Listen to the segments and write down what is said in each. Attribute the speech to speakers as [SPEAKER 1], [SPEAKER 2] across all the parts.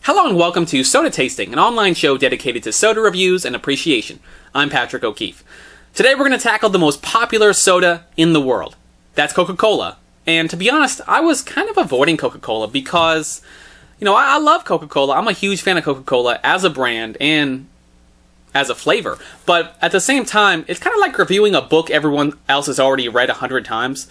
[SPEAKER 1] Hello and welcome to Soda Tasting, an online show dedicated to soda reviews and appreciation. I'm Patrick O'Keefe. Today we're going to tackle the most popular soda in the world. That's Coca-Cola. And to be honest, I was kind of avoiding Coca-Cola because, I love Coca-Cola. I'm a huge fan of Coca-Cola as a brand and as a flavor. But at the same time, it's kind of like reviewing a book everyone else has already read 100 times.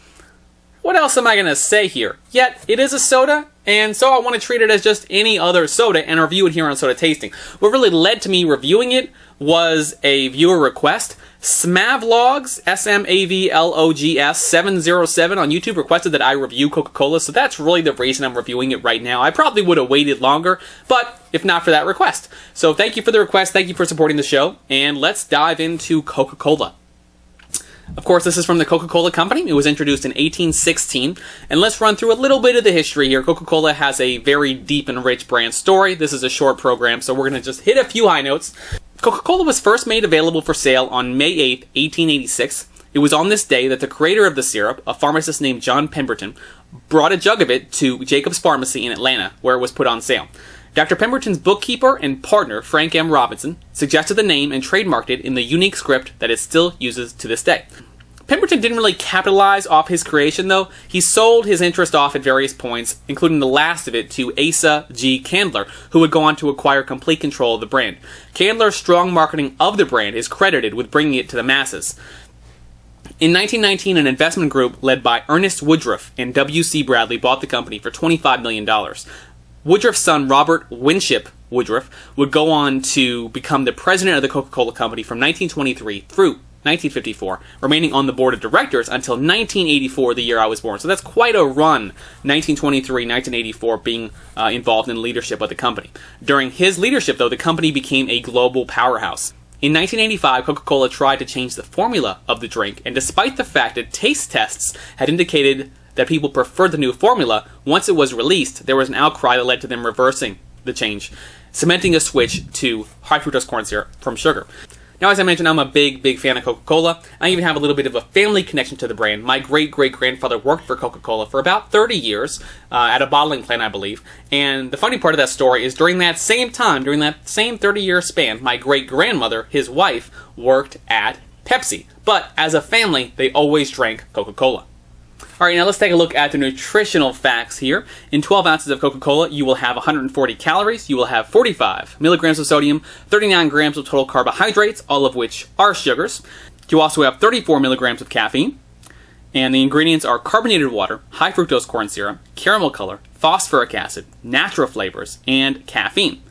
[SPEAKER 1] What else am I going to say here? Yet, it is a soda, and so I want to treat it as just any other soda and review it here on Soda Tasting. What really led to me reviewing it was a viewer request. Smavlogs, S-M-A-V-L-O-G-S 707 on YouTube requested that I review Coca-Cola, so that's really the reason I'm reviewing it right now. I probably would have waited longer, but if not for that request. So thank you for the request, thank you for supporting the show, and let's dive into Coca-Cola. Of course, this is from the Coca-Cola Company. It was introduced in 1816. And let's run through a little bit of the history here. Coca-Cola has a very deep and rich brand story. This is a short program, so we're going to just hit a few high notes. Coca-Cola was first made available for sale on May 8, 1886. It was on this day that the creator of the syrup, a pharmacist named John Pemberton, brought a jug of it to Jacob's Pharmacy in Atlanta, where it was put on sale. Dr. Pemberton's bookkeeper and partner, Frank M. Robinson, suggested the name and trademarked it in the unique script that it still uses to this day. Pemberton didn't really capitalize off his creation, though. He sold his interest off at various points, including the last of it to Asa G. Candler, who would go on to acquire complete control of the brand. Candler's strong marketing of the brand is credited with bringing it to the masses. In 1919, an investment group led by Ernest Woodruff and W.C. Bradley bought the company for $25 million. Woodruff's son, Robert Winship Woodruff, would go on to become the president of the Coca-Cola Company from 1923 through 1954, remaining on the board of directors until 1984, the year I was born. So that's quite a run, 1923, 1984, being involved in leadership of the company. During his leadership, though, the company became a global powerhouse. In 1985, Coca-Cola tried to change the formula of the drink, and despite the fact that taste tests had indicated that people preferred the new formula, once it was released, there was an outcry that led to them reversing the change, cementing a switch to high fructose corn syrup from sugar. Now, as I mentioned, I'm a big fan of Coca-Cola. I even have a little bit of a family connection to the brand. My great-great-grandfather worked for Coca-Cola for about 30 years at a bottling plant, I believe. And the funny part of that story is during that same time, during that same 30-year span, my great-grandmother, his wife, worked at Pepsi. But as a family, they always drank Coca-Cola. Alright, now let's take a look at the nutritional facts here. In 12 ounces of Coca-Cola, you will have 140 calories, you will have 45 milligrams of sodium, 39 grams of total carbohydrates, all of which are sugars. You also have 34 milligrams of caffeine, and the ingredients are carbonated water, high fructose corn syrup, caramel color, phosphoric acid, natural flavors, and caffeine.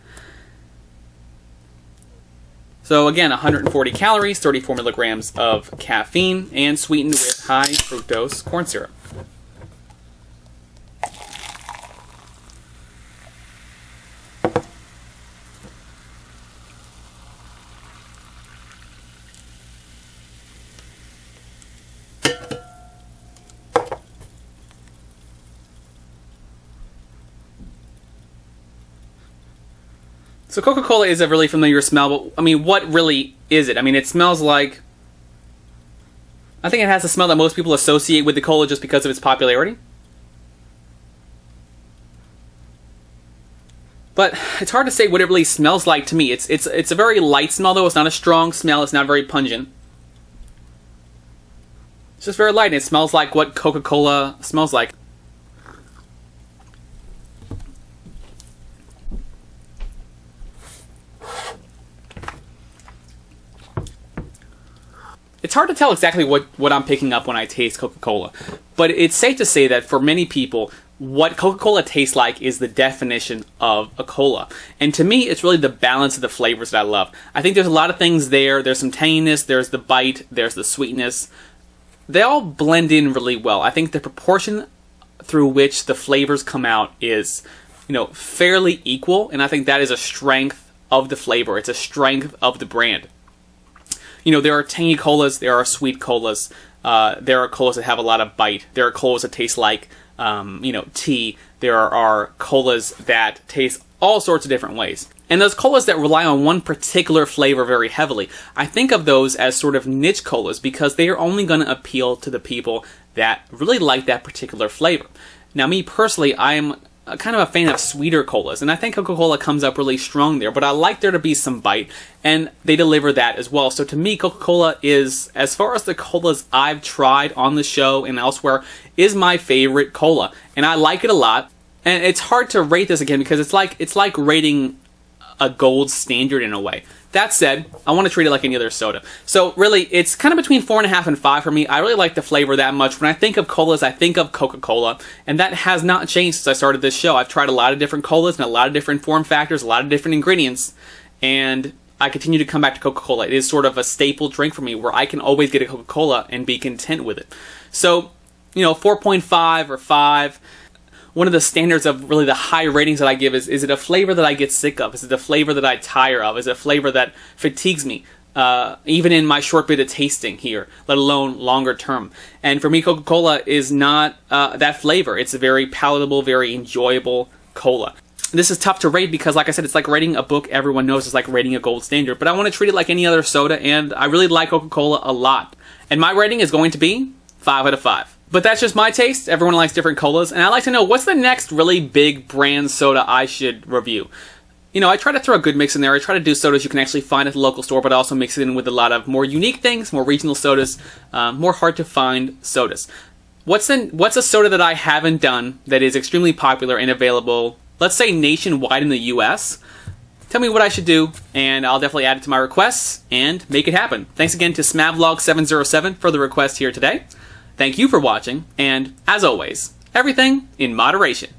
[SPEAKER 1] So again, 140 calories, 34 milligrams of caffeine, and sweetened with high fructose corn syrup. So Coca-Cola is a really familiar smell, but what really is it? It smells like, I think it has a smell that most people associate with the cola just because of its popularity. But it's hard to say what it really smells like to me. It's a very light smell, though. It's not a strong smell. It's not very pungent. It's just very light, and it smells like what Coca-Cola smells like. It's hard to tell exactly what I'm picking up when I taste Coca-Cola, but it's safe to say that for many people, what Coca-Cola tastes like is the definition of a cola. And to me, it's really the balance of the flavors that I love. I think there's a lot of things there. There's some tanginess, there's the bite, there's the sweetness. They all blend in really well. I think the proportion through which the flavors come out is, fairly equal, and I think that is a strength of the flavor. It's a strength of the brand. There are tangy colas, there are sweet colas, there are colas that have a lot of bite, there are colas that taste like, tea, there are colas that taste all sorts of different ways. And those colas that rely on one particular flavor very heavily, I think of those as sort of niche colas because they are only going to appeal to the people that really like that particular flavor. Now, me personally, I'm kind of a fan of sweeter colas, and I think Coca-Cola comes up really strong there, but I like there to be some bite, and they deliver that as well. So to me, Coca-Cola is, as far as the colas I've tried on the show and elsewhere, is my favorite cola, and I like it a lot. And it's hard to rate this again because it's like rating a gold standard in a way. That said, I want to treat it like any other soda. So really, it's kind of between 4.5 and 5 for me. I really like the flavor that much. When I think of colas, I think of Coca-Cola, and that has not changed since I started this show. I've tried a lot of different colas and a lot of different form factors, a lot of different ingredients, and I continue to come back to Coca-Cola. It is sort of a staple drink for me where I can always get a Coca-Cola and be content with it. So, 4.5 or 5. One of the standards of really the high ratings that I give is it a flavor that I get sick of? Is it a flavor that I tire of? Is it a flavor that fatigues me? Even in my short bit of tasting here, let alone longer term. And for me, Coca-Cola is not that flavor. It's a very palatable, very enjoyable cola. This is tough to rate because, like I said, it's like rating a book everyone knows. It's like rating a gold standard. But I want to treat it like any other soda, and I really like Coca-Cola a lot. And my rating is going to be 5 out of 5. But that's just my taste. Everyone likes different colas, and I'd like to know, what's the next really big brand soda I should review? I try to throw a good mix in there. I try to do sodas you can actually find at the local store, but also mix it in with a lot of more unique things, more regional sodas, more hard-to-find sodas. What's a soda that I haven't done that is extremely popular and available, let's say nationwide in the US? Tell me what I should do, and I'll definitely add it to my requests and make it happen. Thanks again to Smavlog707 for the request here today. Thank you for watching, and as always, everything in moderation.